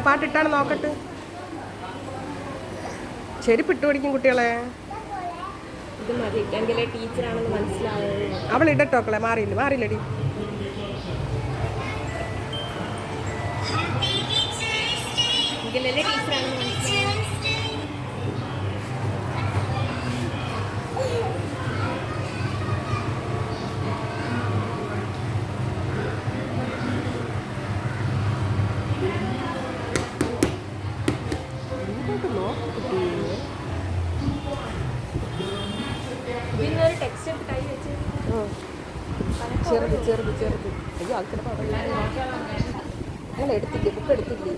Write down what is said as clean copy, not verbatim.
പാട്ടിട്ടാണ് നോക്കട്ടെ. ചെരുപ്പിട്ട് പഠിക്കും കുട്ടികളെ. ഇത് മതി എങ്കിലേ ടീച്ചറാണെന്ന് മനസ്സിലാവുള്ളൂ. അവൾ ഇടട്ടോക്കളെ. മാറിയില്ലടി. എങ്കിലല്ലേ ടീച്ചറാണെന്ന് മനസ്സിലാവും. ഇതിന്നൊരു ടെക്സ്റ്റ് കൈ വെച്ച് ചെറുത്. അയ്യോ ആൾക്കാരെ അങ്ങനെ എടുത്തില്ലേ, ബുക്ക് എടുത്തില്ലേ?